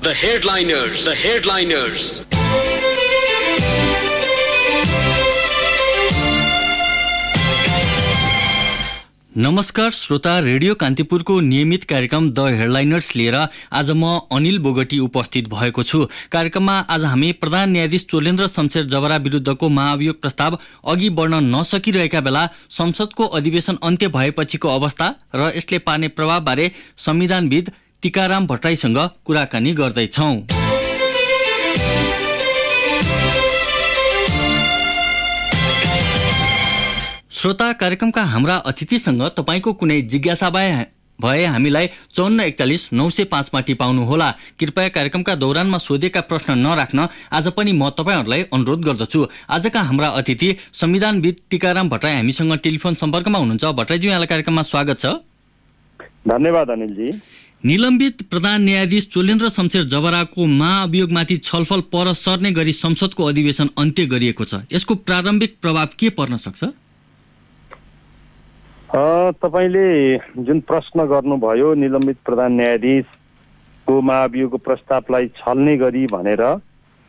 The headliners. The headliners. नमस्कार श्रोता, radio कान्तिपुरको नियमित कार्यक्रम द हेडलाइनर्स लिएर आज म अनिल बोगटी उपस्थित भएको छु। कार्यक्रममा आज हामी प्रधान न्यायाधीश चोलेन्द्र शमशेर जबरा विरुद्धको महाभियोग प्रस्ताव अघि बढ्न नसकिरहेका बेला संसदको अधिवेशन अन्त्य भएपछिको अवस्था र यसले पार्ने प्रभावबारे संविधानविद टीकाराम भट्टराईसँग कुराकानी गर्दैछौँ। श्रोता, कार्यक्रमका हाम्रा अतिथिसँग तपाईको कुनै जिज्ञासा भए हामीलाई 5441 905 मा टिपाउनुहोला। कृपया कार्यक्रमका दौरानमा सोधेका प्रश्न नराख्न आज पनि म तपाईहरुलाई अनुरोध गर्दछु। आजका हाम्रा अतिथि संविधानविद टीकाराम भट्टराई हामीसँग टेलिफोन सम्पर्कमा हुनुहुन्छ। भट्टराईजी, यहाँलाई कार्यक्रममा स्वागत छ। धन्यवाद अनिलजी। निलम्बित प्रधान न्यायाधीश चोलेन्द्र शमशेर जबराको महाअभियोगमाथि छलफल पर सर्ने गरी संसदको अधिवेशन अन्त्य गरिएको छ। यसको प्रारम्भिक प्रभाव के पर्न सक्छ? तपाईले जुन प्रश्न गर्नुभयो निलम्बित प्रधान न्यायाधीशको महाभियोगको प्रस्तावलाई छल्ने गरी भनेर,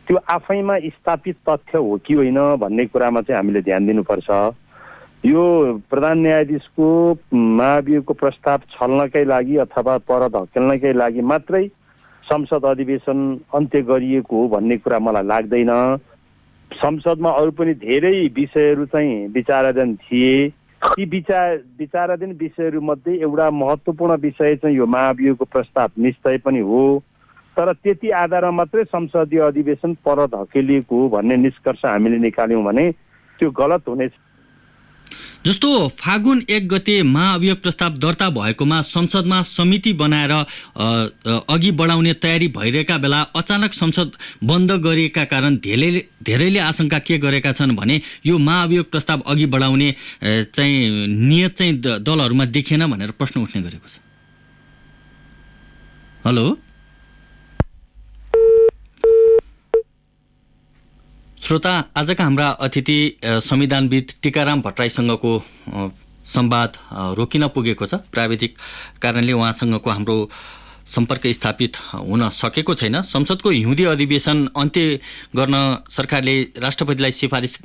त्यो आफैमा स्थापित तथ्य हो कि होइन भन्ने कुरामा चाहिँ हामीले ध्यान दिनुपर्छ। यो प्रधान न्यायाधीशको महाभियोगको प्रस्ताव छल्नकै लागि अथवा पर धकेल्नकै लागि मात्रै संसद अधिवेशन अन्त्य गरिएको हो भन्ने कुरा मलाई लाग्दैन। संसदमा अरू पनि धेरै विषयहरू चाहिँ विचाराधीन थिए। ती विचाराधीन विषयहरूमध्ये एउटा महत्त्वपूर्ण विषय चाहिँ यो महाभियोगको प्रस्ताव निश्चय पनि हो, तर त्यति आधारमा मात्रै संसदीय अधिवेशन पर धकेलिएको हो भन्ने निष्कर्ष हामीले निकाल्यौँ भने त्यो गलत हुनेछ। जस्तो फागुन 1 गते महाअभियोग प्रस्ताव दर्ता भएकोमा संसदमा समिति बनाएर अघि बढाउने तयारी भइरहेका बेला अचानक संसद बन्द गरिएका कारण धेरैले आशंका के गरेका छन् भने यो महाअभियोग प्रस्ताव अघि बढाउने चाहिँ नियत चाहिँ दलहरूमा देखिएन भनेर प्रश्न उठ्ने गरेको छ। हेलो श्रोता, आजका हाम्रा अतिथि संविधानविद टीकाराम भट्टराईसँगको संवाद रोकिन पुगेको छ। प्राविधिक कारणले उहाँसँगको हाम्रो सम्पर्क स्थापित हुन सकेको छैन। संसदको हिउँदे अधिवेशन अन्त्य गर्न सरकारले राष्ट्रपतिलाई सिफारिस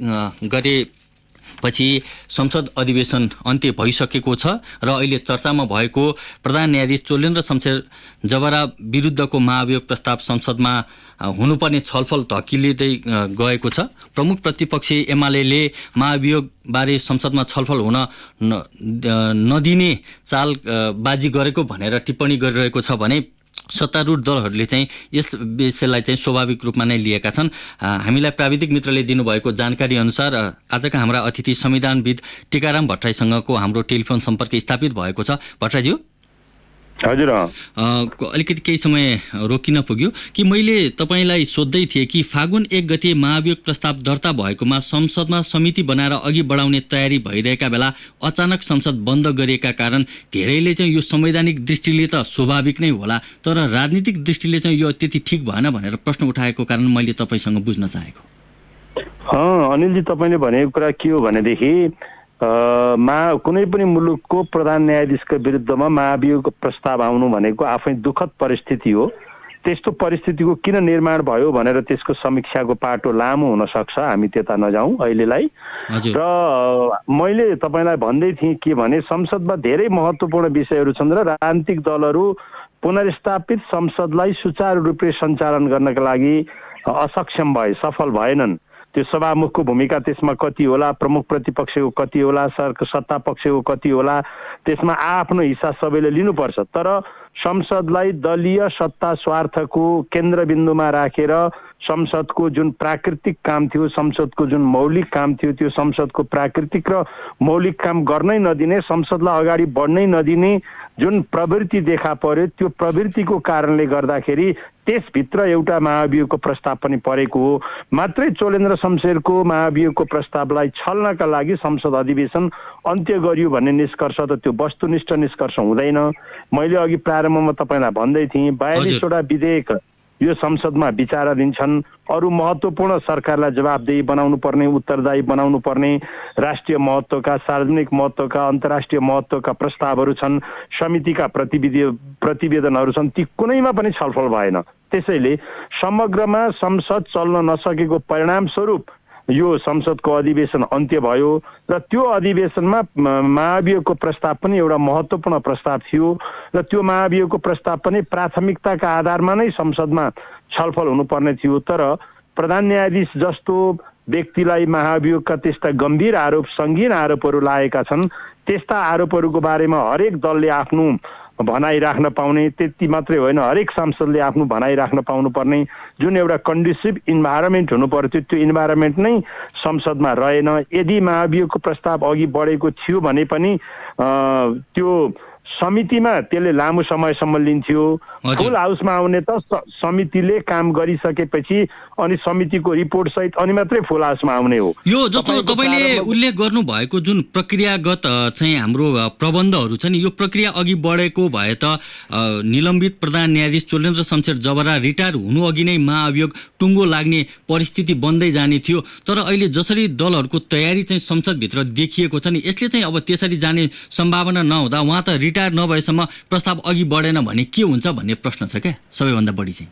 गरेपछि संसद अधिवेशन अन्त्य भइसकेको छ र अहिले चर्चामा भएको प्रधान न्यायाधीश चोलेन्द्र शमशेर जबरा विरुद्धको महाभियोग प्रस्ताव संसदमा हुनुपर्ने छलफल धकिलिँदै गएको छ। प्रमुख प्रतिपक्षी एमाले महाभियोगबारे संसदमा छलफल हुन नदिने चालबाजी गरेको भनेर टिप्पणी गरिरहेको छ भने सत्तारूढ दलहरूले चाहिँ यस विषयलाई चाहिँ स्वाभाविक रूपमा नै लिएका छन्। हामीलाई प्राविधिक मित्रले दिनुभएको जानकारी अनुसार आजका हाम्रा अतिथि संविधानविद टीकाराम भट्टराईसँगको हाम्रो टेलिफोन सम्पर्क स्थापित भएको छ। भट्टराईज्यू, हजुर, अलिकति केही समय रोकिन पुग्यो कि मैले तपाईलाई सोध्दै थिएँ कि फागुन 1 गते महाभियोग प्रस्ताव दर्ता भएकोमा संसदमा समिति बनाएर अघि बढाउने तयारी भइरहेका बेला अचानक संसद बन्द गरिएका कारण धेरैले चाहिँ यो संवैधानिक दृष्टिले त स्वाभाविक नै होला, तर राजनीतिक दृष्टिले चाहिँ यो त्यति ठिक भएन भनेर प्रश्न उठाएको कारण मैले तपाईसँग बुझ्न चाहेको। अनिलजी, तपाईँले भनेको कुरा के हो भनेदेखि कुनै पनि मुलुकको प्रधान न्यायाधीशको विरुद्धमा महाभियोगको प्रस्ताव आउनु भनेको आफै दुःखद परिस्थिति हो। त्यस्तो परिस्थितिको किन निर्माण भयो भनेर त्यसको समीक्षाको पाटो लामो हुन सक्छ, हामी त्यता नजाउँ अहिलेलाई। र मैले तपाईँलाई भन्दै थिएँ के भने संसदमा धेरै महत्त्वपूर्ण विषयहरू छन् र राजनीतिक दलहरू पुनर्स्थापित संसदलाई सुचारू रूपले सञ्चालन गर्नका लागि असक्षम भए, सफल भएनन्। त्यो सभामुखको भूमिका त्यसमा कति होला, प्रमुख प्रतिपक्षको कति होला, सत्ता पक्षको कति होला, त्यसमा आफ्नो हिस्सा सबैले लिनुपर्छ। तर संसदलाई दलीय सत्ता स्वार्थको केन्द्रबिन्दुमा राखेर संसदको जुन प्राकृतिक काम थियो, संसदको जुन मौलिक काम थियो, त्यो संसदको प्राकृतिक र मौलिक काम गर्नै नदिने, संसदलाई अगाडि बढ्नै नदिने जुन प्रवृत्ति देखा पर्यो, त्यो प्रवृत्तिको कारणले गर्दाखेरि त्यसभित्र एउटा महाभियोगको प्रस्ताव पनि परेको हो। मात्रै चोलेन्द्र शमशेरको महाभियोगको प्रस्तावलाई छल्नका लागि संसद अधिवेशन अन्त्य गरियो भन्ने निष्कर्ष त त्यो वस्तुनिष्ठ निष्कर्ष हुँदैन। मैले अघि प्रारम्भमा तपाईँलाई भन्दै थिएँ 42 वटा विधेयक यो संसदमा विचाराधीन छन्। अरू महत्त्वपूर्ण सरकारलाई जवाबदेही बनाउनु पर्ने, उत्तरदायी बनाउनु पर्ने राष्ट्रिय महत्त्वका, सार्वजनिक महत्त्वका, अन्तर्राष्ट्रिय महत्त्वका प्रस्तावहरू छन्, समितिका प्रतिवेदनहरू छन्, ती कुनैमा पनि छलफल भएन। त्यसैले समग्रमा संसद चल्न नसकेको परिणामस्वरूप यो संसदको अधिवेशन अन्त्य भयो र त्यो अधिवेशनमा महाभियोगको प्रस्ताव पनि एउटा महत्त्वपूर्ण प्रस्ताव थियो र त्यो महाभियोगको प्रस्ताव पनि प्राथमिकताका आधारमा नै संसदमा छलफल हुनुपर्ने थियो। तर प्रधान न्यायाधीश जस्तो व्यक्तिलाई महाभियोगका त्यस्ता गम्भीर आरोप, सङ्गीन आरोपहरू लागेका छन्, त्यस्ता आरोपहरूको बारेमा हरेक दलले आफ्नो भनाइ राख्न पाउने, त्यति मात्रै होइन हरेक सांसदले आफ्नो भनाइ राख्न पाउनुपर्ने जुन एउटा कन्ड्युसिभ इन्भाइरोमेन्ट हुनु पर्थ्यो, त्यो इन्भाइरोमेन्ट नै संसदमा रहेन। यदि महाभियोगको प्रस्ताव अघि बढेको थियो भने पनि त्यो समितिमा त्यसले लामो समयसम्म लिन्थ्यो। फुल हाउसमा आउने त समितिले काम गरिसकेपछि अनि समितिको रिपोर्ट सहित अनि मात्रै फुल हाउसमा आउने हो। यो जस्तो तपाईले उल्लेख गर्नु भएको जुन प्रक्रियागत चाहिँ हाम्रो प्रबन्धहरू छन्, यो प्रक्रिया अघि बढेको भए त निलम्बित प्रधान न्यायाधीश चोलेन्द्र शमशेर जबरा रिटायर हुनु अघि नै महाभियोग टुङ्गो लाग्ने परिस्थिति बन्दै जाने थियो। तर अहिले जसरी दलहरूको तयारी चाहिँ संसदभित्र देखिएको छ नि, यसले चाहिँ अब त्यसरी जाने सम्भावना नहुँदा उहाँ त रिटायर नभएसम्म प्रस्ताव अघि बढेन भने के हुन्छ भन्ने प्रश्न छ क्या सबैभन्दा बढी चाहिँ।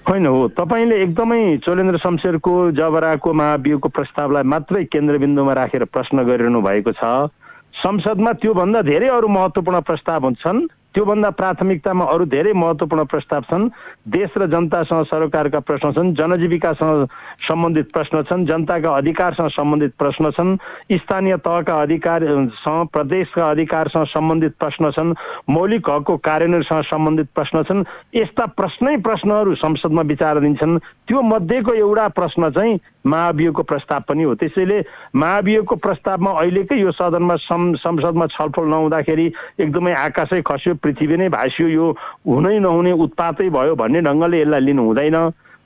होइन हो, तपाईँले एकदमै चोलेन्द्र शमशेरको जबराको महाभियोगको प्रस्तावलाई मात्रै केन्द्रबिन्दुमा राखेर प्रश्न गरिरहनु भएको छ। संसदमा त्योभन्दा धेरै अरू महत्त्वपूर्ण प्रस्ताव हुन्छन्, त्योभन्दा प्राथमिकतामा अरू धेरै महत्त्वपूर्ण प्रस्ताव छन्। देश र जनतासँग सरकारका प्रश्न छन्, जनजीविकासँग सम्बन्धित प्रश्न छन्, जनताका अधिकारसँग सम्बन्धित प्रश्न छन्, स्थानीय तहका अधिकारसँग, प्रदेशका अधिकारसँग सम्बन्धित प्रश्न छन्, मौलिक हकको कार्यान्वयनसँग सम्बन्धित प्रश्न छन्। यस्ता प्रश्नहरू संसदमा विचाराधीन छन्। त्यो मध्येको एउटा प्रश्न चाहिँ महाभियोगको प्रस्ताव पनि हो। त्यसैले महाभियोगको प्रस्तावमा अहिलेकै यो सदनमा संसदमा छलफल नहुँदाखेरि एकदमै आकाशै खस्यो, पृथ्वी नै भाँसियो, यो हुनै नहुने उत्पातै भयो भन्ने ढङ्गले यसलाई लिनु हुँदैन।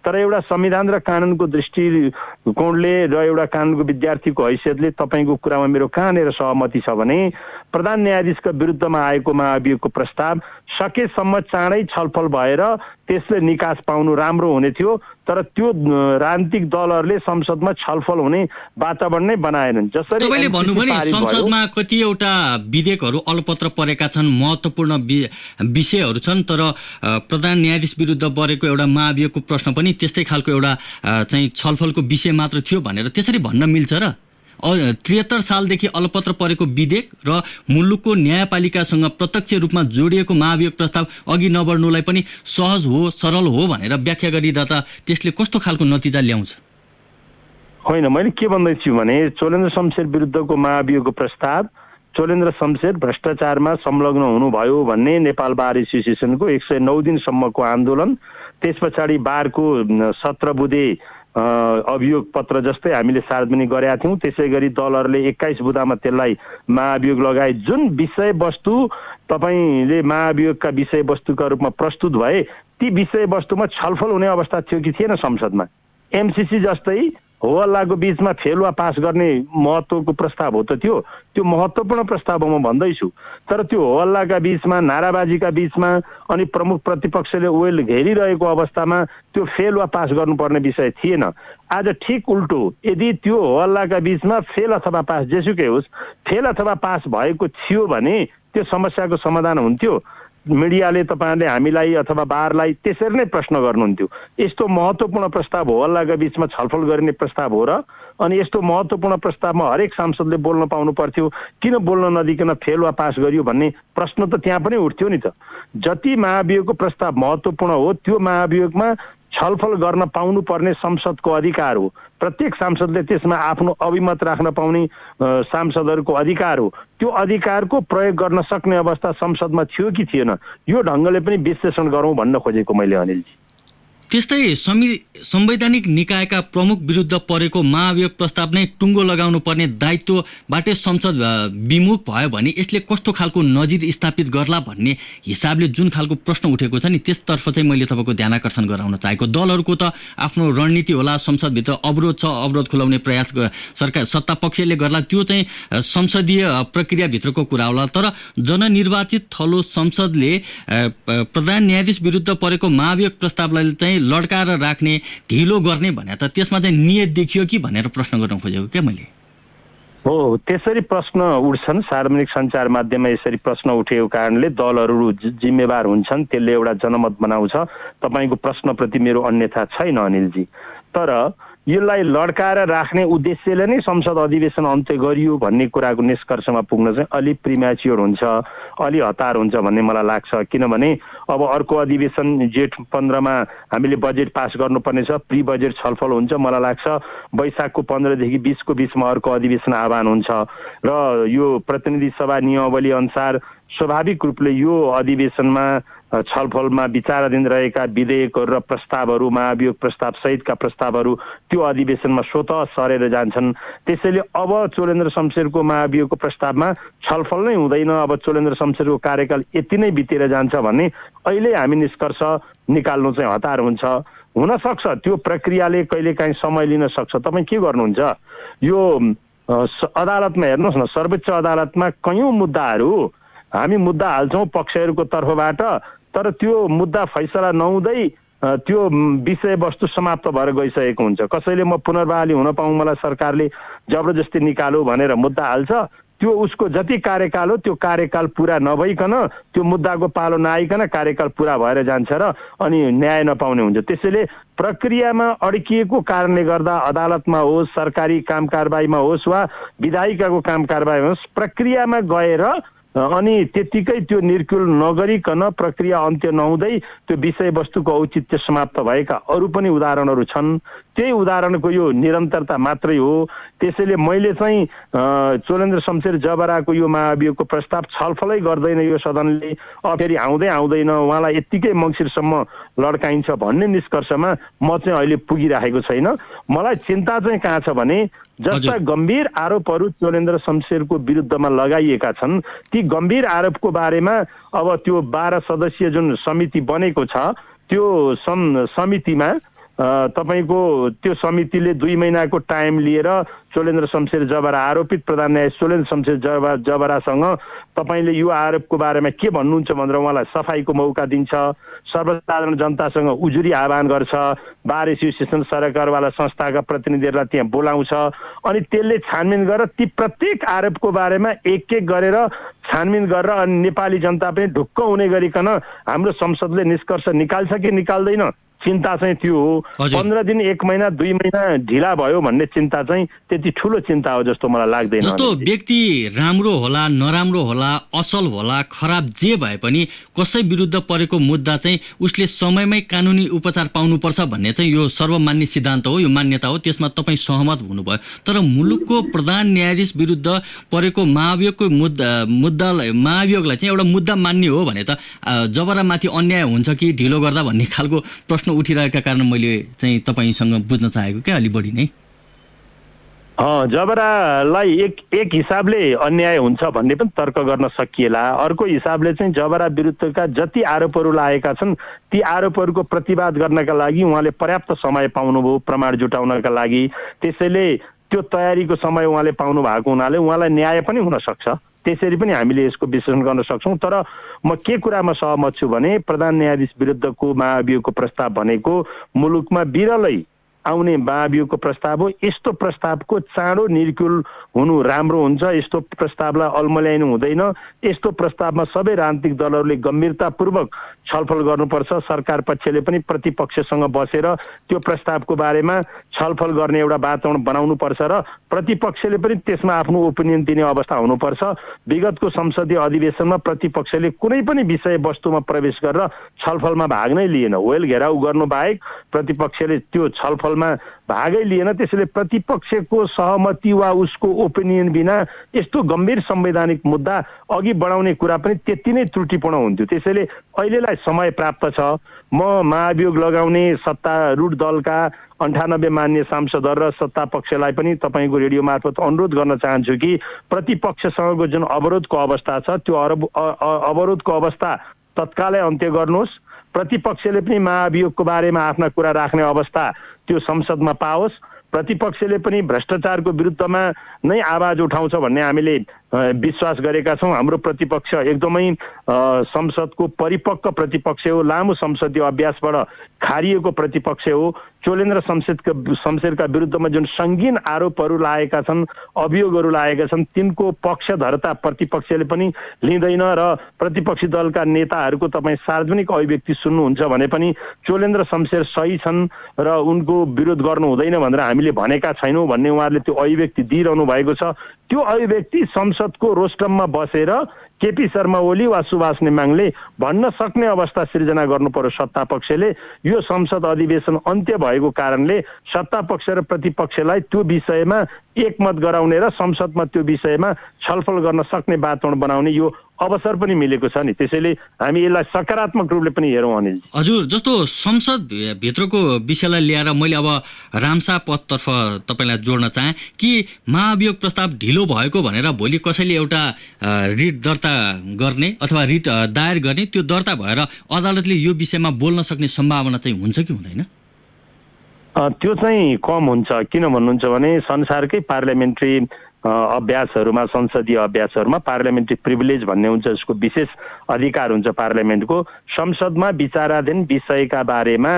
तर एउटा संविधान र कानुनको दृष्टिकोणले र एउटा कानुनको विद्यार्थीको हैसियतले तपाईँको कुरामा मेरो कहाँनिर सहमति छ भने प्रधान न्यायाधीशका विरुद्धमा आएको महाभियोगको प्रस्ताव सकेसम्म चाँडै छलफल भएर त्यसले निकास पाउनु राम्रो हुने थियो। तर त्यो राजनीतिक दलहरूले संसदमा छलफल हुने वातावरण नै बनाएनन्। जसरी तपाईँले भन्नुभयो नि संसदमा कतिवटा विधेयकहरू अलपत्र परेका छन्, महत्त्वपूर्ण विषयहरू छन्, तर प्रधान न्यायाधीश विरुद्ध परेको एउटा महाभियोगको प्रश्न पनि त्यस्तै खालको एउटा चाहिँ छलफलको विषय मात्र थियो भनेर त्यसरी भन्न मिल्छ र? 73 सालदेखि अलपत्र परेको विधेयक र मुलुकको न्यायपालिकासँग प्रत्यक्ष रूपमा जोडिएको महाभियोग प्रस्ताव अघि नबढ्नुलाई पनि सहज हो, सरल हो भनेर व्याख्या गरिदा त त्यसले कस्तो खालको नतिजा ल्याउँछ? होइन, मैले के भन्दैछु भने चोलेन्द्र शमशेर विरुद्धको महाभियोगको प्रस्ताव चोलेन्द्र शमशेर भ्रष्टाचारमा संलग्न हुनुभयो भन्ने नेपाल बार एसोसिएसनको 109 दिनसम्मको आन्दोलन, त्यस पछाडि बारको 17 बुँदे अभियोग पत्र जस्तै हामीले सार्वजनिक गरेका थियौँ। त्यसै गरी दलहरूले 21 बुँदामा त्यसलाई महाभियोग लगाए। जुन विषयवस्तु तपाईँले महाभियोगका विषयवस्तुका रूपमा प्रस्तुत भए ती विषयवस्तुमा छलफल हुने अवस्था थियो कि थिएन संसदमा? एमसिसी जस्तै हो हल्लाको बीचमा फेल वा पास गर्ने महत्त्वको प्रस्ताव हो त त्यो महत्त्वपूर्ण प्रस्ताव हो म भन्दैछु। तर त्यो हो हल्लाका बीचमा, नाराबाजीका बीचमा अनि प्रमुख प्रतिपक्षले ओयल घेरिरहेको अवस्थामा त्यो फेल वा पास गर्नुपर्ने विषय थिएन। आज ठिक उल्टो, यदि त्यो हो हल्लाका बीचमा फेल अथवा पास जेसुकै होस्, फेल अथवा पास भएको थियो भने त्यो समस्याको समाधान हुन्थ्यो। मिडियाले तपाईँहरूले हामीलाई अथवा बारलाई त्यसरी नै प्रश्न गर्नुहुन्थ्यो। यस्तो महत्त्वपूर्ण प्रस्ताव हो हल्लाका बीचमा छलफल गरिने प्रस्ताव हो र? अनि यस्तो महत्त्वपूर्ण प्रस्तावमा हरेक सांसदले बोल्न पाउनु पर्थ्यो, किन बोल्न नदिकन फेल वा पास गरियो भन्ने प्रश्न त त्यहाँ पनि उठ्थ्यो नि त। जति महाभियोगको प्रस्ताव महत्त्वपूर्ण हो त्यो महाभियोगमा छलफल गर्न पाउनुपर्ने संसदको अधिकार हो। प्रत्येक सांसदले त्यसमा आफ्नो अभिमत राख्न पाउने सांसदहरूको अधिकार हो। त्यो अधिकारको प्रयोग गर्न सक्ने अवस्था संसदमा थियो कि थिएन, यो ढङ्गले पनि विश्लेषण गरौँ भन्न खोजेको मैले अनिलजी। त्यस्तै संवैधानिक निकायका प्रमुख विरुद्ध परेको महाभियोग प्रस्ताव नै टुङ्गो लगाउनु पर्ने दायित्वबाटै संसद विमुख भयो भने यसले कस्तो खालको नजिर स्थापित गर्ला भन्ने हिसाबले जुन खालको प्रश्न उठेको छ नि त्यसतर्फ चाहिँ मैले तपाईँको ध्यानाकर्षण गराउन चाहेको। दलहरूको त आफ्नो रणनीति होला, संसदभित्र अवरोध छ, अवरोध खुलाउने प्रयास सरकार सत्तापक्षले गर्ला, त्यो चाहिँ संसदीय प्रक्रियाभित्रको कुरा होला। तर जननिर्वाचित थलो संसदले प्रधान न्यायाधीश विरुद्ध परेको महाभियोग प्रस्तावलाई चाहिँ लड्काएर राख्ने, ढिलो गर्ने भने त त्यसमा चाहिँ नियत देखियो कि भनेर प्रश्न गर्न खोजेको क्या मैले। हो, त्यसरी प्रश्न उठ्छन् सार्वजनिक सञ्चार माध्यममा, यसरी प्रश्न उठेको कारणले दलहरू जिम्मेवार हुन्छन्, त्यसले एउटा जनमत बनाउँछ। तपाईँको प्रश्नप्रति मेरो अन्यथा छैन अनिलजी, तर यसलाई लड्काएर राख्ने उद्देश्यले नै संसद अधिवेशन अन्त्य गरियो भन्ने कुराको निष्कर्षमा पुग्न चाहिँ अलि प्रिम्याच्योर हुन्छ, अलि हतार हुन्छ भन्ने मलाई लाग्छ। किनभने अब अर्को अधिवेशन जेठ 15मा हामीले बजेट पास गर्नुपर्ने छ, प्री बजेट छलफल हुन्छ। मलाई लाग्छ वैशाखको 15 देखि 20 को बिचमा अर्को अधिवेशन आह्वान हुन्छ र यो प्रतिनिधि सभा नियमावली अनुसार स्वाभाविक रूपले यो अधिवेशनमा छलफलमा विचाराधीन रहेका विधेयकहरू र प्रस्तावहरू, महाभियोग प्रस्ताव सहितका प्रस्तावहरू त्यो अधिवेशनमा स्वतः सरेर जान्छन्। त्यसैले अब चोलेन्द्र शमशेरको महाभियोगको प्रस्तावमा छलफल नै हुँदैन, अब चोलेन्द्र शमशेरको कार्यकाल यति नै बितेर जान्छ भन्ने अहिले हामी निष्कर्ष निकाल्नु चाहिँ हतार हुन्छ। हुनसक्छ त्यो प्रक्रियाले कहिलेकाहीँ समय लिन सक्छ। तपाईँ के गर्नुहुन्छ, यो अदालतमा हेर्नुहोस् न, सर्वोच्च अदालतमा कयौँ मुद्दाहरू हामी मुद्दा हाल्छौँ पक्षहरूको तर्फबाट, तर त्यो मुद्दा फैसला नहुँदै त्यो विषयवस्तु समाप्त भएर गइसकेको हुन्छ। कसैले म पुनर्बहाली हुन पाऊँ, मलाई सरकारले जबरजस्ती निकालो भनेर मुद्दा हाल्छ, त्यो उसको जति कार्यकाल हो त्यो कार्यकाल पुरा नभइकन, त्यो मुद्दाको पालो नआइकन कार्यकाल पुरा भएर जान्छ र अनि न्याय नपाउने हुन्छ। त्यसैले प्रक्रियामा अड्किएको कारणले गर्दा अदालतमा होस्, सरकारी काम कारबाहीमा होस् वा विधायिकाको काम कारबाहीमा होस्, प्रक्रियामा गएर अनि त्यतिकै त्यो निर्कुल नगरिकन प्रक्रिया अन्त्य नहुँदै त्यो विषयवस्तुको औचित्य समाप्त भएका अरू पनि उदाहरणहरू छन्। त्यही उदाहरणको यो निरन्तरता मात्रै हो। त्यसैले मैले चाहिँ चोलेन्द्र शमशेर जबराको यो महाभियोगको प्रस्ताव छलफलै गर्दैन यो सदनले, फेरि आउँदैन, उहाँलाई यत्तिकै मङ्सिरसम्म लड्काइन्छ भन्ने निष्कर्षमा म चाहिँ अहिले पुगिरहेको छैन। मलाई चिन्ता चाहिँ कहाँ छ भने जस्ता गम्भीर आरोपहरू चोलेन्द्र शमशेरको विरुद्धमा लगाइएका छन्, ती गम्भीर आरोपको बारेमा अब त्यो 12 सदस्यीय जुन समिति बनेको छ त्यो समितिमा तपाईको त्यो समितिले 2 महिनाको टाइम लिएर चोलेन्द्र शमशेर जबरा आरोपित प्रधान न्यायाधीश चोलेन्द्र शमशेर जबरासँग तपाईले यो आरोपको बारेमा के भन्नुहुन्छ भनेर उहाँलाई सफाईको मौका दिन्छ, सर्वसाधारण जनतासँग उजुरी आह्वान गर्छ, बार एसोसिएसन सरकारवाला संस्थाका प्रतिनिधिहरूलाई त्यहाँ बोलाउँछ, अनि त्यसले छानबिन गरेर ती प्रत्येक आरोपको बारेमा एक एक गरेर छानबिन गरेर अनि नेपाली जनता पनि ढुक्क हुने गरिकन हाम्रो संसदले निष्कर्ष निकाल्छ कि निकाल्दैन, चिन्ता चाहिँ त्यो हो। 15 दिन, 1 महिना, 2 महिना ढिला भयो भन्ने चिन्ता चाहिँ त्यति ठुलो चिन्ता हो जस्तो मलाई लाग्दैन। जस्तो व्यक्ति राम्रो होला, नराम्रो होला, असल होला, खराब जे भए पनि कसै विरुद्ध परेको मुद्दा चाहिँ उसले समयमै कानुनी उपचार पाउनुपर्छ भन्ने चाहिँ यो सर्वमान्य सिद्धान्त हो, यो मान्यता हो, त्यसमा तपाईँ सहमत हुनुभयो। तर मुलुकको प्रधान न्यायाधीश विरुद्ध परेको महाभियोगको महाभियोगलाई चाहिँ एउटा मुद्दा मान्ने हो भने त जबरामाथि अन्याय हुन्छ कि ढिलो गर्दा भन्ने खालको प्रश्न उठिरहेका कारण मैले चाहिँ तपाईसँग बुझ्न चाहेको क्या अलि बढी नै। जबरालाई एक हिसाबले अन्याय हुन्छ भन्ने पनि तर्क गर्न सकिएला। अर्को हिसाबले चाहिँ जबरा विरुद्धका जति आरोपहरू लागेका छन् ती आरोपहरूको प्रतिवाद गर्नका लागि उहाँले पर्याप्त समय पाउनुभयो प्रमाण जुटाउनका लागि। त्यसैले त्यो तयारीको समय उहाँले पाउनु भएको हुनाले उहाँलाई न्याय पनि हुन सक्छ। त्यसरी पनि हामीले यसको विश्लेषण गर्न सक्छौँ। तर म के कुरामा सहमत छु भने प्रधान न्यायाधीश विरुद्धको महाभियोगको प्रस्ताव भनेको मुलुकमा बिरलै आउने महाभियोगको प्रस्ताव हो। यस्तो प्रस्तावको चाँडो निर्कुल हुनु राम्रो हुन्छ। यस्तो प्रस्तावलाई अल्मल्याइनु हुँदैन। यस्तो प्रस्तावमा सबै राजनीतिक दलहरूले गम्भीरतापूर्वक छलफल गर्नुपर्छ। सरकार पक्षले पनि प्रतिपक्षसँग बसेर त्यो प्रस्तावको बारेमा छलफल गर्ने एउटा वातावरण बनाउनुपर्छ र प्रतिपक्षले पनि त्यसमा आफ्नो ओपिनियन दिने अवस्था हुनुपर्छ। विगतको संसदीय अधिवेशनमा प्रतिपक्षले कुनै पनि विषयवस्तुमा प्रवेश गरेर छलफलमा भाग नै लिएन। वेल घेराउ गर्नु बाहेक प्रतिपक्षले त्यो छलफल छलफलमा भागै लिएन। त्यसैले प्रतिपक्षको सहमति वा उसको ओपिनियन बिना यस्तो गम्भीर संवैधानिक मुद्दा अघि बढाउने कुरा पनि त्यति नै त्रुटिपूर्ण हुन्थ्यो। त्यसैले अहिलेलाई समय प्राप्त छ। म महाभियोग लगाउने सत्तारूढ दलका 98 मान्य सांसदहरू र सत्ता पक्षलाई पनि तपाईँको रेडियो मार्फत अनुरोध गर्न चाहन्छु कि प्रतिपक्षसँगको जुन अवरोधको अवस्था छ त्यो अवरोधको अवस्था तत्कालै अन्त्य गर्नुहोस्। प्रतिपक्षले पनि महाभियोगको बारेमा आफ्ना कुरा राख्ने अवस्था त्यो संसदमा पाओस्। प्रतिपक्षले पनि भ्रष्टाचारको विरुद्धमा नै आवाज उठाउँछ भन्ने हामीले विश्वास गरेका छौँ। हाम्रो प्रतिपक्ष एकदमै संसदको परिपक्व प्रतिपक्ष हो। लामो संसदीय अभ्यासबाट खारिएको प्रतिपक्ष हो। चोलेन्द्र शमशेरका विरुद्धमा जुन सङ्गीन आरोपहरू लागेका छन्, अभियोगहरू लागेका छन्, तिनको पक्षधरता प्रतिपक्षले पनि लिँदैन र प्रतिपक्षी दलका नेताहरूको तपाईँ सार्वजनिक अभिव्यक्ति सुन्नुहुन्छ भने पनि चोलेन्द्र शमशेर सही छन् र उनको विरोध गर्नु हुँदैन भनेर हामीले भनेका छैनौँ भन्ने उहाँहरूले त्यो अभिव्यक्ति दिइरहनु भएको छ। त्यो अभिव्यक्ति संसदको रोस्टममा बसेर केपी शर्मा ओली वा सुभाष नेमाङले भन्न सक्ने अवस्था सिर्जना गर्नु पर्यो सत्ता पक्षले। यो संसद अधिवेशन अन्त्य भएको कारणले सत्ता पक्ष र प्रतिपक्षलाई त्यो विषयमा एकमत गराउने र संसदमा त्यो विषयमा छलफल गर्न सक्ने वातावरण बनाउने यो अवसर पनि मिलेको छ नि। त्यसैले हामी यसलाई सकारात्मक रूपले पनि हेरौँ अनिल। हजुर, जस्तो संसद भित्रको विषयलाई ल्याएर मैले अब रामसा पदतर्फ तपाईँलाई जोड्न चाहेँ कि महाभियोग प्रस्ताव ढिलो भएको भनेर भोलि कसैले एउटा रिट दर्ता गर्ने अथवा रिट दायर गर्ने, त्यो दर्ता भएर अदालतले यो विषयमा बोल्न सक्ने सम्भावना चाहिँ हुन्छ कि हुँदैन? त्यो चाहिँ कम हुन्छ। किन भन्नुहुन्छ भने संसारकै पार्लियामेन्ट्री अभ्यासहरूमा, संसदीय अभ्यासहरूमा पार्लियामेन्ट्री प्रिभिलेज भन्ने हुन्छ, जसको विशेष अधिकार हुन्छ पार्लियामेन्टको। संसदमा विचाराधीन विषयका बारेमा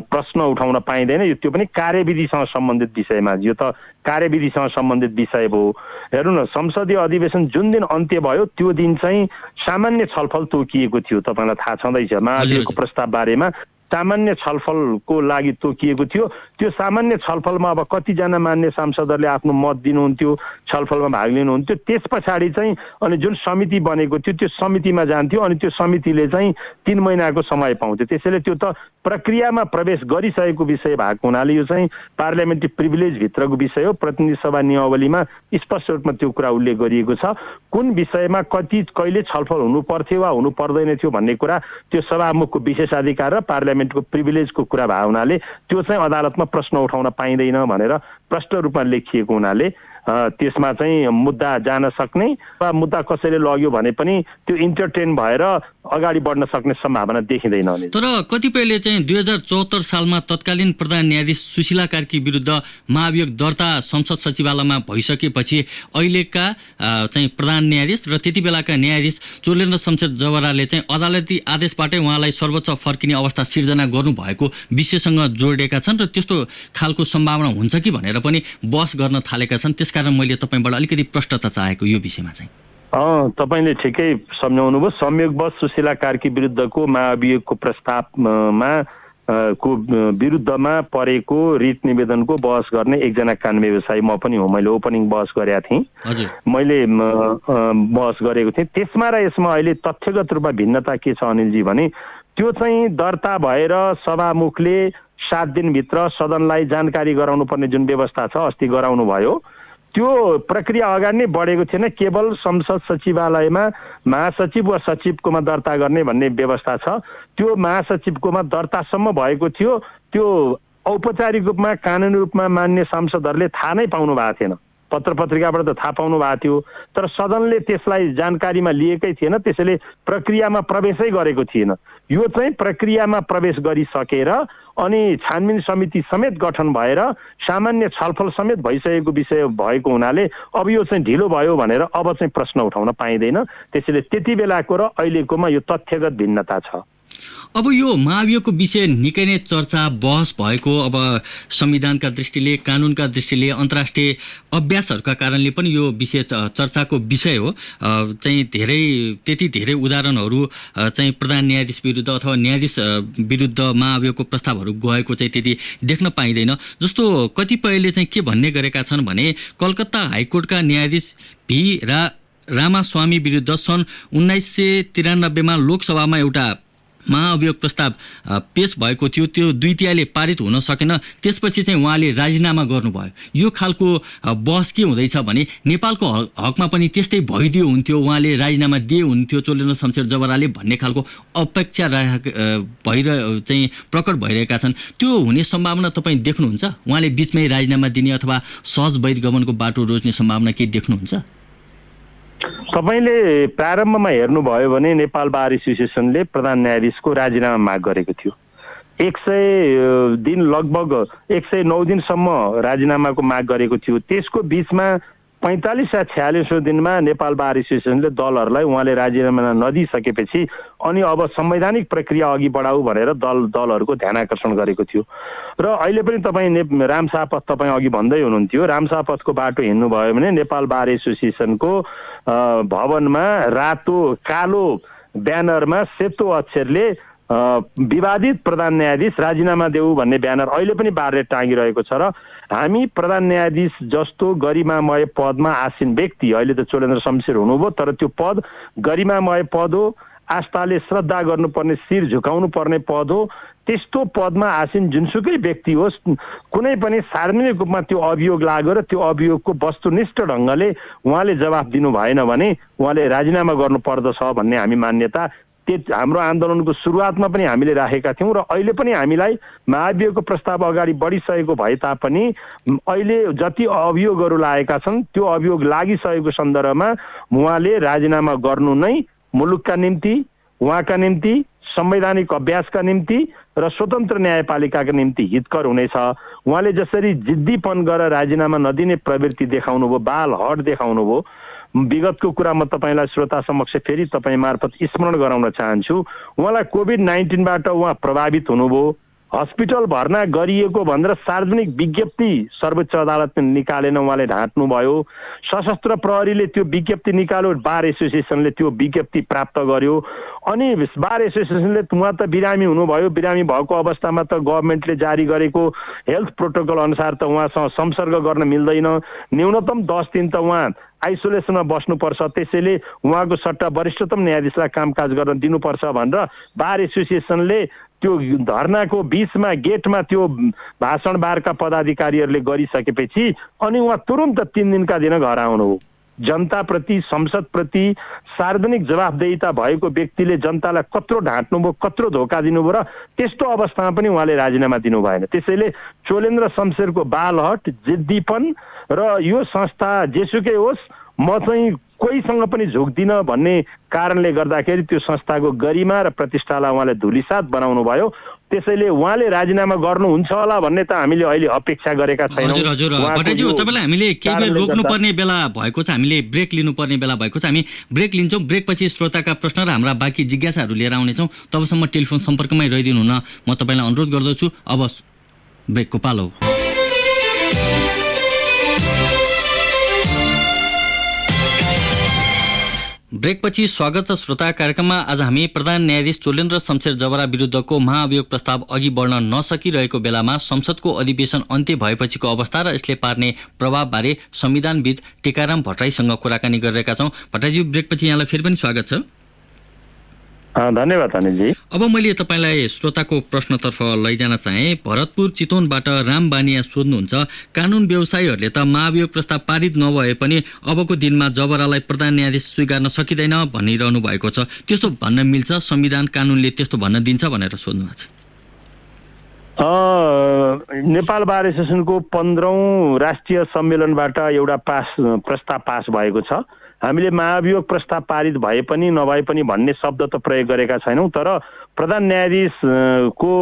प्रश्न उठाउन पाइँदैन। यो त्यो पनि कार्यविधिसँग सम्बन्धित विषयमा। यो त कार्यविधिसँग सम्बन्धित विषय भयो। हेर्नु न, संसदीय अधिवेशन जुन दिन अन्त्य भयो त्यो दिन चाहिँ सामान्य छलफल तोकिएको थियो। तपाईँलाई थाहा छँदैछ, महाभियोगको प्रस्ताव बारेमा सामान्य छलफलको लागि तोकिएको थियो। त्यो सामान्य छलफलमा अब कतिजना मान्य सांसदहरूले आफ्नो मत दिनुहुन्थ्यो, छलफलमा भाग लिनुहुन्थ्यो। त्यस पछाडि चाहिँ अनि जुन समिति बनेको थियो त्यो समितिमा जान्थ्यो अनि त्यो समितिले चाहिँ 3 महिनाको समय पाउँथ्यो। त्यसैले त्यो त प्रक्रियामा प्रवेश गरिसकेको विषय भएको हुनाले यो चाहिँ पार्लियामेन्ट्री प्रिभिलेज भित्रको विषय हो। प्रतिनिधि सभा नियमावलीमा स्पष्ट रूपमा त्यो कुरा उल्लेख गरिएको छ। कुन विषयमा कहिले छलफल हुनु पर्थ्यो वा हुनु पर्दैन थियो भन्ने कुरा त्यो सभामुखको विशेषाधिकार र पार्लियामेन्टको प्रिभिलेजको कुरा भएको हुनाले त्यो चाहिँ अदालतमा प्रश्न उठाउन पाइँदैन भनेर प्रष्ट रूपमा लेखिएको हुनाले त्यसमा चाहिँ मुद्दा जान सक्ने वा मुद्दा कसैले लग्यो भने पनि त्यो इन्टरटेन भएर अगाडि बढ्न सक्ने सम्भावना देखिँदैन। तर कतिपयले चाहिँ 2074 सालमा तत्कालीन प्रधान न्यायाधीश सुशीला कार्की विरुद्ध महाभियोग दर्ता संसद सचिवालयमा भइसकेपछि अहिलेका चाहिँ प्रधान न्यायाधीश र त्यति बेलाका न्यायाधीश चोलेन्द्र शमशेर जवराले चाहिँ अदालती आदेशबाटै उहाँलाई सर्वोच्च फर्किने अवस्था सिर्जना गर्नुभएको विषयसँग जोडिएका छन् र त्यस्तो खालको सम्भावना हुन्छ कि भनेर पनि बहस गर्न थालेका छन्। त्यसकारण मैले तपाईँबाट अलिकति प्रष्टता चाहेको यो विषयमा चाहिँ। तपाईँले ठिकै सम्झाउनुभयो। संयोगवश सुशीला कार्की विरुद्धको महाभियोगको प्रस्तावमा को विरुद्धमा परेको रिट निवेदनको बहस गर्ने एकजना कानुन व्यवसायी म पनि हो। मैले ओपनिङ बहस गरेका थिएँ, मैले बहस गरेको थिएँ। त्यसमा र यसमा अहिले तथ्यगत रूपमा भिन्नता के छ अनिलजी भने त्यो चाहिँ दर्ता भएर सभामुखले 7 दिनभित्र सदनलाई जानकारी गराउनु पर्ने जुन व्यवस्था छ अस्ति गराउनु भयो, त्यो प्रक्रिया अगाडि नै बढेको थिएन। केवल संसद सचिवालयमा महासचिव वा सचिवकोमा दर्ता गर्ने भन्ने व्यवस्था छ। त्यो महासचिवकोमा दर्तासम्म भएको थियो। त्यो औपचारिक रूपमा कानुनी रूपमा मान्य सांसदहरूले थाहा नै पाउनु भएको थिएन। पत्र पत्रिकाबाट त थाहा पाउनु भएको थियो, तर सदनले त्यसलाई जानकारीमा लिएकै थिएन। त्यसैले प्रक्रियामा प्रवेशै गरेको थिएन। यो चाहिँ प्रक्रियामा प्रवेश गरिसकेर अनि छानबिन समिति समेत गठन भएर सामान्य छलफल समेत भइसकेको विषय भएको हुनाले अब यो चाहिँ ढिलो भयो भनेर अब चाहिँ प्रश्न उठाउन पाइँदैन। त्यसैले त्यति बेलाको र अहिलेकोमा यो तथ्यगत भिन्नता छ। अब यो महाभियोगको विषय निकै नै चर्चा बहस भएको, अब संविधानका दृष्टिले, कानुनका दृष्टिले, अन्तर्राष्ट्रिय अभ्यासहरूका कारणले पनि यो विषय चर्चाको विषय हो। चाहिँ त्यति धेरै उदाहरणहरू चाहिँ प्रधान न्यायाधीश विरुद्ध अथवा न्यायाधीश विरुद्ध महाभियोगको प्रस्तावहरू गएको चाहिँ त्यति देख्न पाइँदैन। जस्तो कतिपयले चाहिँ के भन्ने गरेका छन् भने कलकत्ता हाइकोर्टका न्यायाधीश भी रामास्वामी विरुद्ध सन् 1993 मा लोकसभामा एउटा महाअभियोग प्रस्ताव पेश भएको थियो, त्यो 2/3 पारित हुन सकेन, त्यसपछि चाहिँ उहाँले राजीनामा गर्नुभयो। यो खालको बहस के हुँदैछ भने नेपालको हकमा पनि त्यस्तै भइदियो हुन्थ्यो, उहाँले राजीनामा दिए हुन्थ्यो चोलेन्द्र शमशेर जवराले भन्ने खालको अपेक्षा चाहिँ प्रकट भइरहेका छन्। त्यो हुने सम्भावना तपाईँ देख्नुहुन्छ? उहाँले बिचमै राजीनामा दिने अथवा सहज बहिर्गमनको बाटो रोज्ने सम्भावना के देख्नुहुन्छ? तपाईँले प्रारम्भमा हेर्नुभयो भने नेपाल बार एसोसिएसनले प्रधान न्यायाधीशको राजीनामा माग गरेको थियो। 100 दिन लगभग 109 दिनसम्म राजीनामाको माग गरेको थियो। त्यसको बिचमा 45 या 46औं दिनमा नेपाल बार एसोसिएसनले दलहरूलाई उहाँले राजीनामा नदिइसकेपछि अनि अब संवैधानिक प्रक्रिया अघि बढाऊ भनेर दलहरूको ध्यानाकर्षण गरेको थियो। र अहिले पनि तपाईँ रामशाहपथ तपाईँ अघि भन्दै हुनुहुन्थ्यो, रामशाहपथको बाटो हिँड्नुभयो भने नेपाल बार एसोसिएसनको भवनमा रातो कालो ब्यानरमा सेतो अक्षरले विवादित प्रधान न्यायाधीश राजीनामा देऊ भन्ने ब्यानर अहिले पनि बारले टाँगिरहेको छ। र हामी प्रधान न्यायाधीश जस्तो गरिमामय पदमा आसीन व्यक्ति, अहिले त चोलेन्द्र शमशेर हुनुभयो, तर त्यो पद गरिमामय पद हो, आस्थाले श्रद्धा गर्नुपर्ने, शिर झुकाउनु पर्ने पद हो। त्यस्तो पदमा आसीन जुनसुकै व्यक्ति होस्, कुनै पनि सार्वजनिक रूपमा त्यो अभियोग लाग्यो र त्यो अभियोगको वस्तुनिष्ठ ढङ्गले उहाँले जवाफ दिनु भएन भने उहाँले राजीनामा गर्नुपर्दछ भन्ने हामी मान्यता हाम्रो आन्दोलनको सुरुवातमा पनि हामीले राखेका थियौँ। र अहिले पनि हामीलाई महाभियोगको प्रस्ताव अगाडि बढिसकेको भए तापनि अहिले जति अभियोगहरू लागेका छन् त्यो अभियोग लागिसकेको सन्दर्भमा उहाँले राजीनामा गर्नु नै मुलुकका निम्ति, उहाँका निम्ति, संवैधानिक अभ्यासका निम्ति र स्वतन्त्र न्यायपालिकाका निम्ति हितकर हुनेछ। उहाँले जसरी जिद्दीपन गरेर राजीनामा नदिने प्रवृत्ति देखाउनु भयो, बाल हट देखाउनु भयो, विगतको कुरा म तपाईँलाई श्रोता समक्ष फेरि तपाईँ मार्फत स्मरण गराउन चाहन्छु। उहाँलाई कोभिड-19बाट उहाँ प्रभावित हुनुभयो, हस्पिटल भर्ना गरिएको भनेर सार्वजनिक विज्ञप्ति सर्वोच्च अदालतले निकालेन, उहाँले ढाँट्नुभयो। सशस्त्र प्रहरीले त्यो विज्ञप्ति निकाल्यो, बार एसोसिएसनले त्यो विज्ञप्ति प्राप्त गर्यो। अनि बार एसोसिएसनले उहाँ त बिरामी हुनुभयो, बिरामी भएको अवस्थामा त गभर्मेन्टले जारी गरेको हेल्थ प्रोटोकल अनुसार त उहाँसँग संसर्ग गर्न मिल्दैन, न्यूनतम 10 दिन त उहाँ आइसोलेसनमा बस्नुपर्छ, त्यसैले उहाँको सट्टा वरिष्ठतम न्यायाधीशलाई कामकाज गर्न दिनुपर्छ भनेर बार एसोसिएसनले त्यो धरनाको बिचमा गेटमा त्यो भाषण बारका पदाधिकारीहरूले गरिसकेपछि अनि उहाँ तुरुन्त 3 दिनका दिन घर आउनुभयो। जनताप्रति, संसदप्रति सार्वजनिक जवाफदेहिता भएको व्यक्तिले जनतालाई कत्रो ढाँट्नुभयो, कत्रो धोका दिनुभयो र त्यस्तो अवस्थामा पनि उहाँले राजीनामा दिनु भएन। त्यसैले चोलेन्द्र शमशेरको बालहट, जिद्दीपन र यो संस्था जेसुकै होस् म चाहिँ कोहीसँग पनि झुक्दिन भन्ने कारणले गर्दाखेरि त्यो संस्थाको गरिमा र प्रतिष्ठालाई उहाँले धुलिसात बनाउनु भयो। त्यसैले उहाँले राजीनामा गर्नुहुन्छ होला भन्ने त हामीले अहिले अपेक्षा गरेका छैनौँ। हजुर भट्टराईज्यू, तपाईँलाई हामीले केही बेर रोक्नुपर्ने बेला भएको छ, हामीले ब्रेक लिनुपर्ने बेला भएको छ। हामी ब्रेक लिन्छौँ, ब्रेकपछि श्रोताका प्रश्न र हाम्रा बाँकी जिज्ञासाहरू लिएर आउनेछौँ। तबसम्म टेलिफोन सम्पर्कमै रहिदिनु हुन म तपाईँलाई अनुरोध गर्दछु। अब ब्रेकको पालो। ब्रेकपछि स्वागत छ श्रोता कार्यक्रममा। आज हामी प्रधान न्यायाधीश चोलेन्द्र शमशेर जवरा विरुद्धको महाअभियोग प्रस्ताव अघि बढ्न नसकिरहेको बेलामा संसदको अधिवेशन अन्त्य भएपछिको अवस्था र यसले पार्ने प्रभावबारे संविधानविद टीकाराम भट्टराईसँग कुराकानी गरिरहेका छौँ। भट्टराईजी, ब्रेकपछि यहाँलाई फेरि पनि स्वागत छ। धन्यवाद अनिलजी। अब मैले तपाईँलाई श्रोताको प्रश्नतर्फ लैजान चाहे। भरतपुर चितवनबाट राम बानिया सोध्नुहुन्छ, कानुन व्यवसायीहरूले त महाभियोग प्रस्ताव पारित नभए पनि अबको दिनमा जबरालाई प्रधान न्यायाधीश स्वीकार्न सकिँदैन भनिरहनु भएको छ, त्यसो भन्न मिल्छ? संविधान कानुनले त्यस्तो भन्न दिन्छ भनेर सोध्नु भएको छ। नेपाल बार एसोसिएसनको 15औं राष्ट्रिय सम्मेलनबाट एउटा प्रस्ताव पास भएको छ। हामीले महाभियोग प्रस्ताव पारित भए पनि नभए पनि भन्ने शब्द त प्रयोग गरेका छैनौँ, तर प्रधान न्यायाधीशको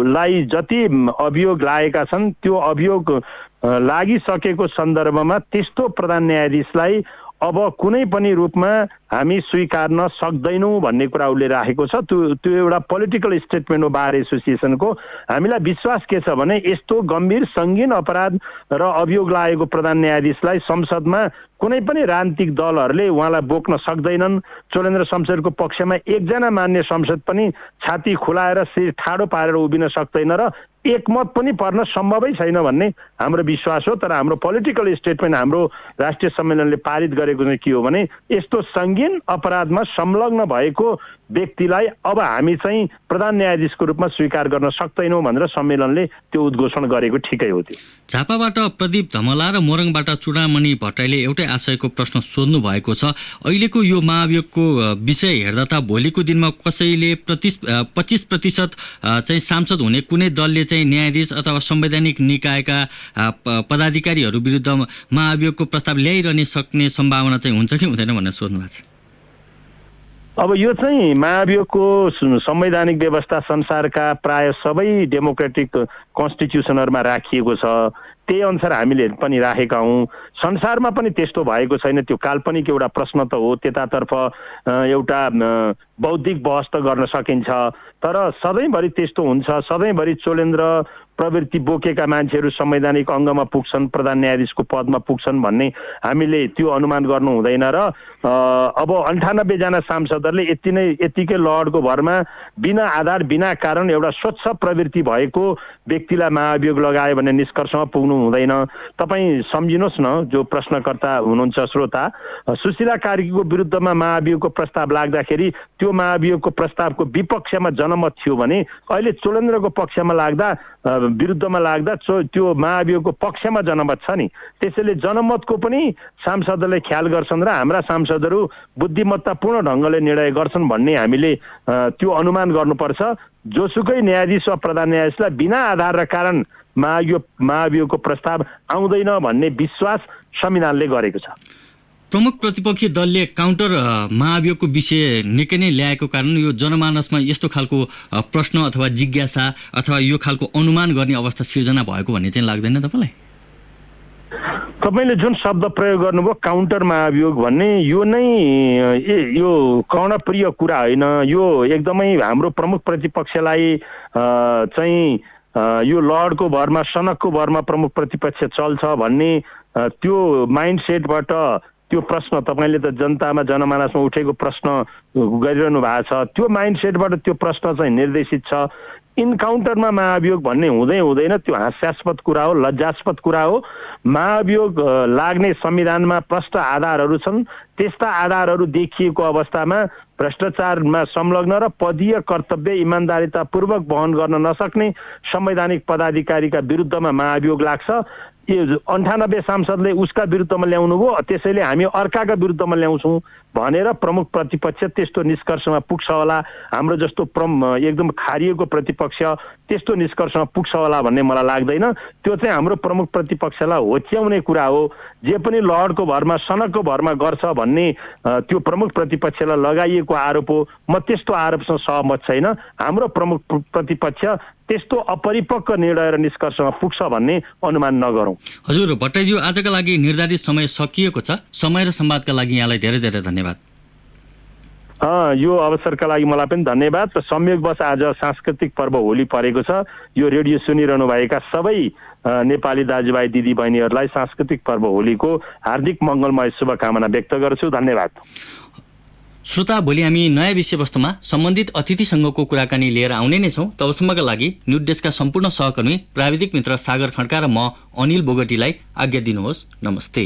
लाई जति अभियोग लागेका छन् त्यो अभियोग लागिसकेको सन्दर्भमा त्यस्तो प्रधान न्यायाधीशलाई अब कुनै पनि रूपमा हामी स्वीकार्न सक्दैनौँ भन्ने कुरा उसले राखेको छ। त्यो एउटा पोलिटिकल स्टेटमेन्ट हो बार एसोसिएसनको। हामीलाई विश्वास के छ भने यस्तो गम्भीर सङ्गीन अपराध र अभियोग लागेको प्रधान न्यायाधीशलाई संसदमा कुनै पनि राजनीतिक दलहरूले उहाँलाई बोक्न सक्दैनन्। चोलेन्द्र शमशेरको पक्षमा एकजना मान्य संसद पनि छाती खुलाएर शिर ठाडो पारेर उभिन सक्दैन र एकमत पनि पर्न सम्भवै छैन भन्ने हाम्रो विश्वास हो। तर हाम्रो पोलिटिकल स्टेटमेन्ट हाम्रो राष्ट्रिय सम्मेलनले पारित गरेको चाहिँ के हो भने यस्तो सङ्गीन अपराधमा संलग्न भएको व्यक्तिलाई अब हामी चाहिँ प्रधान न्यायाधीशको रूपमा स्वीकार गर्न सक्दैनौँ भनेर सम्मेलनले त्यो उद्घोषण गरेको ठिकै हो। त्यो झापाबाट प्रदीप धमला र मोरङबाट चुडामणि भट्टराईले एउटै आशयको प्रश्न सोध्नु भएको छ। अहिलेको यो महाभियोगको विषय हेर्दा त भोलिको दिनमा कसैले 25% चाहिँ सांसद हुने कुनै दलले चाहिँ न्यायाधीश अथवा संवैधानिक निकायका पदाधिकारीहरू विरुद्ध महाभियोगको प्रस्ताव ल्याइरहने सक्ने सम्भावना चाहिँ हुन्छ कि हुँदैन भनेर सोध्नु भएको छ। अब यो चाहिँ महाभियोगको संवैधानिक व्यवस्था संसारका प्राय सबै डेमोक्रेटिक कन्स्टिट्युसनहरूमा राखिएको छ। त्यही अनुसार हामीले पनि राखेका हौँ। संसारमा पनि त्यस्तो भएको छैन। त्यो काल्पनिक एउटा प्रश्न त हो, त्यतातर्फ एउटा बौद्धिक बहस त गर्न सकिन्छ, तर सधैँभरि त्यस्तो हुन्छ। सधैँभरि चोलेन्द्र प्रवृत्ति बोकेका मान्छेहरू संवैधानिक अङ्गमा पुग्छन्, प्रधान न्यायाधीशको पदमा पुग्छन् भन्ने हामीले त्यो अनुमान गर्नु हुँदैन। र अब 98 जना सांसदहरूले यतिकै लडको भरमा बिना आधार बिना कारण एउटा स्वच्छ प्रवृत्ति भएको व्यक्तिलाई महाभियोग लगायो भन्ने निष्कर्षमा पुग्नु हुँदैन। तपाईँ सम्झिनुहोस् न, जो प्रश्नकर्ता हुनुहुन्छ श्रोता, सुशीला कार्कीको विरुद्धमा महाभियोगको प्रस्ताव लाग्दाखेरि त्यो महाभियोगको प्रस्तावको विपक्षमा जनमत थियो भने अहिले चोलेन्द्रको पक्षमा लाग्दा विरुद्धमा लाग्दा त्यो महाभियोगको पक्षमा जनमत छ नि। त्यसैले जनमतको पनि सांसदहरूले ख्याल गर्छन् र हाम्रा सांसदहरू बुद्धिमत्तापूर्ण ढङ्गले निर्णय गर्छन् भन्ने हामीले त्यो अनुमान गर्नुपर्छ। जोसुकै न्यायाधीश वा प्रधान न्यायाधीशलाई बिना आधार र कारण महाभियोगको प्रस्ताव आउँदैन भन्ने विश्वास संविधानले गरेको छ। प्रमुख प्रतिपक्षी दलले काउन्टर महाभियोगको विषय निकै नै ल्याएको कारण यो जनमानसमा यस्तो खालको प्रश्न अथवा जिज्ञासा अथवा यो खालको अनुमान गर्ने अवस्था सिर्जना भएको भन्ने चाहिँ लाग्दैन तपाईँलाई? तपाईँले जुन शब्द प्रयोग गर्नुभयो काउन्टर महाभियोग भन्ने, यो नै यो कर्णप्रिय कुरा होइन। यो एकदमै हाम्रो प्रमुख प्रतिपक्षलाई चाहिँ यो लडको भरमा सनकको भरमा प्रमुख प्रतिपक्ष चल्छ भन्ने त्यो माइन्डसेटबाट त्यो प्रश्न तपाईँले त जनतामा जनमानसमा उठेको प्रश्न गरिरहनु भएको छ। त्यो माइन्डसेटबाट त्यो प्रश्न चाहिँ निर्देशित छ। इन्काउन्टरमा महाभियोग भन्ने हुँदैन। त्यो हास्यास्पद कुरा हो, लज्जास्पद कुरा हो। महाभियोग लाग्ने संविधानमा प्रष्ट आधारहरू छन्। त्यस्ता आधारहरू देखिएको अवस्थामा भ्रष्टाचारमा संलग्न र पदीय कर्तव्य इमान्दारितापूर्वक वहन गर्न नसक्ने संवैधानिक पदाधिकारीका विरुद्धमा महाभियोग लाग्छ। यो 98 सांसदले उसका विरुद्धमा ल्याउनु भयो, त्यसैले हामी अर्काका विरुद्धमा ल्याउँछौँ भनेर प्रमुख प्रतिपक्ष त्यस्तो निष्कर्षमा पुग्छ होला। हाम्रो जस्तो एकदम खारिएको प्रतिपक्ष त्यस्तो निष्कर्षमा पुग्छ होला भन्ने मलाई लाग्दैन। त्यो चाहिँ हाम्रो प्रमुख प्रतिपक्षलाई होच्याउने कुरा हो। जे पनि लडको भरमा सनकको भरमा गर्छ भन्ने त्यो प्रमुख प्रतिपक्षलाई लगाइएको आरोप हो। म त्यस्तो आरोपसँग सहमत छैन। हाम्रो प्रमुख प्रतिपक्ष त्यस्तो अपरिपक्व निर्णय र निष्कर्षमा पुग्छ भन्ने अनुमान नगरौँ। हजुर भट्टराईज्यू, आजका लागि निर्धारित समय सकिएको छ। समय र संवादका लागि यहाँलाई धेरै धेरै धन्यवाद। यो अवसरका लागि मलाई पनि धन्यवाद। र संयोगवश आज सांस्कृतिक पर्व होली परेको छ। यो रेडियो सुनिरहनु भएका सबै नेपाली दाजुभाइ दिदीबहिनीहरूलाई सांस्कृतिक पर्व होलीको हार्दिक मङ्गलमय शुभकामना व्यक्त गर्छु। धन्यवाद। श्रोता, भोलि हामी नयाँ विषयवस्तुमा सम्बन्धित अतिथिसँगको कुराकानी लिएर आउने नै छौँ। तबसम्मका लागि न्युज डेस्कका सम्पूर्ण सहकर्मी प्राविधिक मित्र सागर खड्का र म अनिल बोगटीलाई आज्ञा दिनुहोस्। नमस्ते।